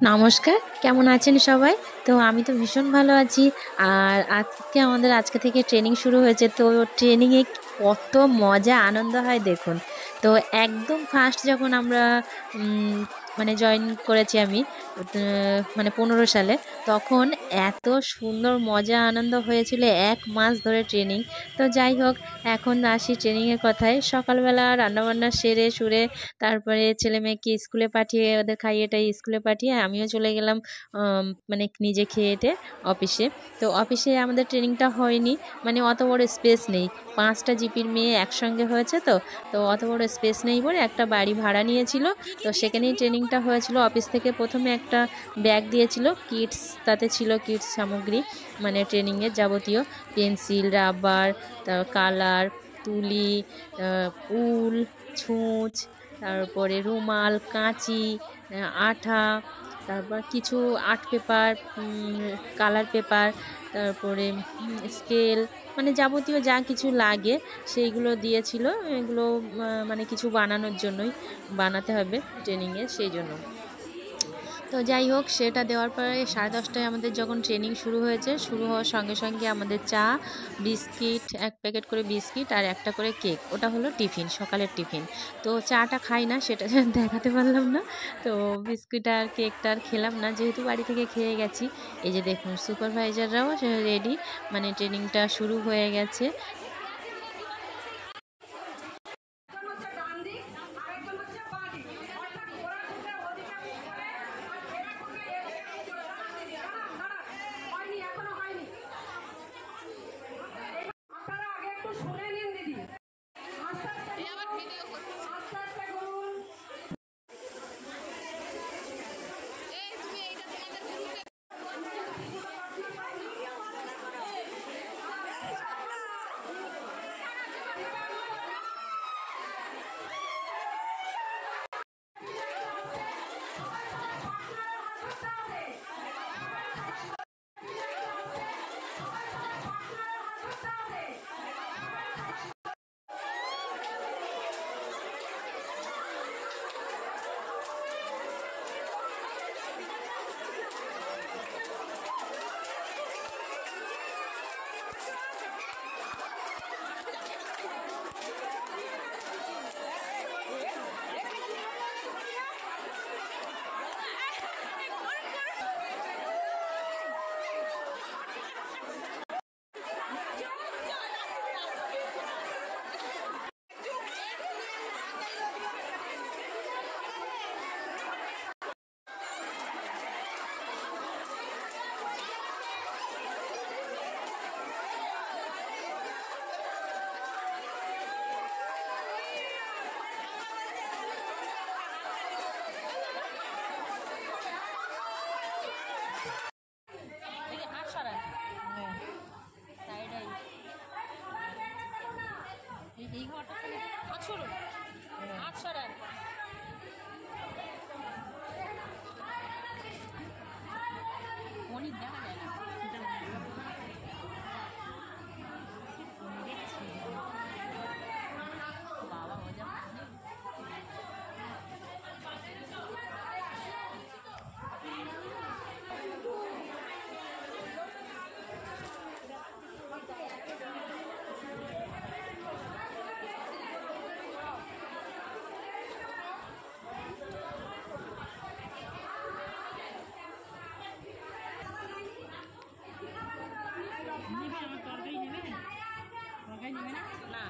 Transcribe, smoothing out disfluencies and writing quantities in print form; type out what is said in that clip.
নমস্কার, কেমন আছেন সবাই? তো আমি তো ভীষণ ভালো আছি। আর আজকে থেকে ট্রেনিং শুরু হয়েছে। তো ট্রেনিংয়ে কত মজা আনন্দ হয় দেখুন। তো একদম ফার্স্ট যখন আমরা উম মানে জয়েন করেছি আমি মানে ১৫ সালে, তখন এত সুন্দর মজা আনন্দ হয়েছিল ১ মাস ধরে ট্রেনিং। তো যাই হোক, এখন আসি ট্রেনিংয়ের কথায়। সকালবেলা রান্নাবান্না সেরে-সুরে তারপরে ছেলেমেয়েকে স্কুলে পাঠিয়ে ওদের খাইয়ে-টাইয়ে স্কুলে পাঠিয়ে আমিও চলে গেলাম মানে নিজে খেয়ে-টেয়ে অফিসে। তো অফিসে আমাদের ট্রেনিংটা হয়নি, মানে অত বড় স্পেস নেই। ৫ টা জিপির মেয়ে একসঙ্গে হয়েছে তো, তো অত বড় স্পেস নেই বলে একটা বাড়ি ভাড়া নিয়েছিল। তো সেখানেই ট্রেনিংটা হয়েছিল। অফিস থেকে ১ম এ একটা ব্যাগ দিয়েছিল, কিডস তাতে ছিল কিডস সামগ্রী, মানে ট্রেনিংয়ের যাবতীয় পেন্সিল, রাবার, তারপর কালার, তুলি, উল, ছুঁচ, তারপরে রুমাল, কাঁচি, আঠা, তারপর কিছু আর্ট পেপার, কালার পেপার, তারপরে স্কেল, মানে যাবতীয় যা কিছু লাগে সেইগুলো দিয়েছিল। এগুলো মানে কিছু বানানোর জন্যই, বানাতে হবে ট্রেনিংয়ে সেই জন্য। তো যাই হোক, সেটা দেওয়ার পরে 10:30টায় আমাদের যখন ট্রেনিং শুরু হয়েছে, শুরু হওয়ার সঙ্গে সঙ্গে আমাদের চা, বিস্কিট, ১ প্যাকেট করে বিস্কিট আর একটা করে কেক, ওটা হলো টিফিন, সকালের টিফিন। তো চাটা খাই না, সেটা দেখাতে পারলাম না। তো বিস্কুট আর কেকটা আর খেলাম না, যেহেতু বাড়ি থেকে খেয়ে গেছি। এই যে দেখুন, সুপারভাইজাররাও রেডি, মানে ট্রেনিংটা শুরু হয়ে গেছে। এই ঘরটা হাত সরুন, হাত সরান। অনেক দেখা যায় না। বাবা মজা। তরকারি নেবে না? না।